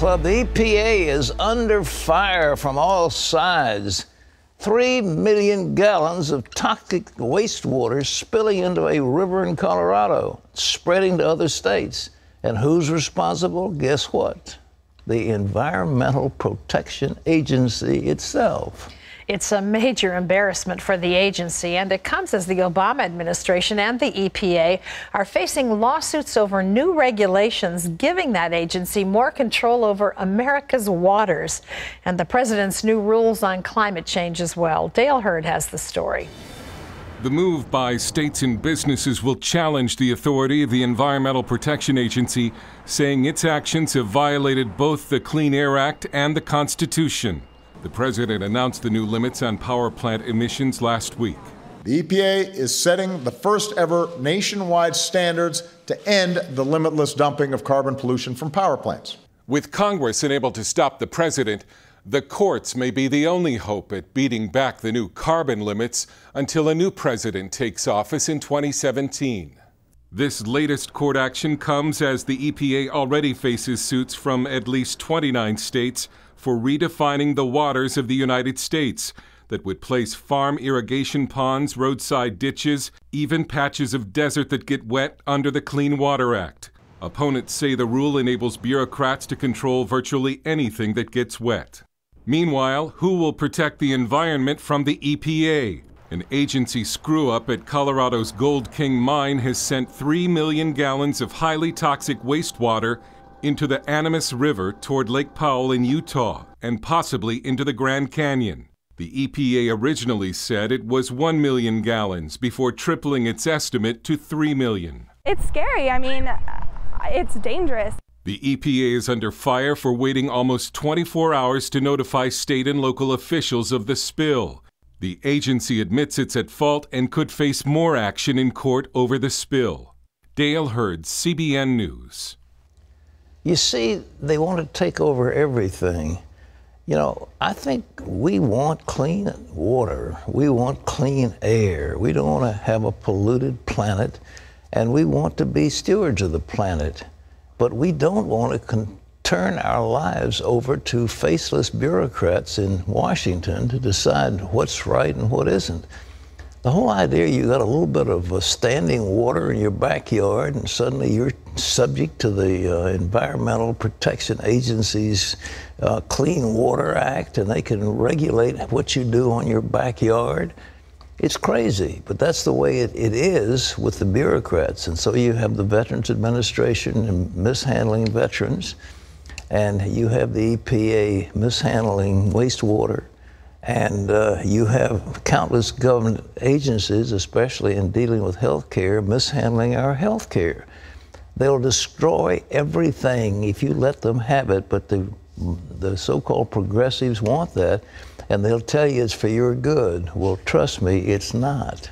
Club. The EPA is under fire from all sides. 3 million gallons of toxic wastewater spilling into a river in Colorado, spreading to other states. And who's responsible? Guess what? The Environmental Protection Agency itself. It's a major embarrassment for the agency, and it comes as the Obama administration and the EPA are facing lawsuits over new regulations giving that agency more control over America's waters and the president's new rules on climate change as well. Dale Hurd has the story. The move by states and businesses will challenge the authority of the Environmental Protection Agency, saying its actions have violated both the Clean Air Act and the Constitution. The president announced the new limits on power plant emissions last week. The EPA is setting the first ever nationwide standards to end the limitless dumping of carbon pollution from power plants. With Congress unable to stop the president, the courts may be the only hope at beating back the new carbon limits until a new president takes office in 2017. This latest court action comes as the EPA already faces suits from at least 29 states for redefining the waters of the United States that would place farm irrigation ponds, roadside ditches, even patches of desert that get wet under the Clean Water Act. Opponents say the rule enables bureaucrats to control virtually anything that gets wet. Meanwhile, who will protect the environment from the EPA? An agency screw-up at Colorado's Gold King mine has sent 3 million gallons of highly toxic wastewater into the Animas River toward Lake Powell in Utah, and possibly into the Grand Canyon. The EPA originally said it was 1 million gallons before tripling its estimate to 3 million. It's scary. I mean, it's dangerous. The EPA is under fire for waiting almost 24 hours to notify state and local officials of the spill. The agency admits it's at fault and could face more action in court over the spill. Dale Hurd, CBN News. You see, they want to take over everything. You know, I think we want clean water. We want clean air. We don't want to have a polluted planet, and we want to be stewards of the planet. But we don't want to turn our lives over to faceless bureaucrats in Washington to decide what's right and what isn't. The whole idea, you got a little bit of standing water in your backyard, and suddenly you're subject to the Environmental Protection Agency's Clean Water Act, and they can regulate what you do on your backyard. It's crazy, but that's the way it is with the bureaucrats. And so you have the Veterans Administration mishandling veterans, and you have the EPA mishandling wastewater. And you have countless government agencies, especially in dealing with health care, mishandling our health care. They'll destroy everything if you let them have it, but the so-called progressives want that, and they'll tell you it's for your good. Well, trust me, it's not.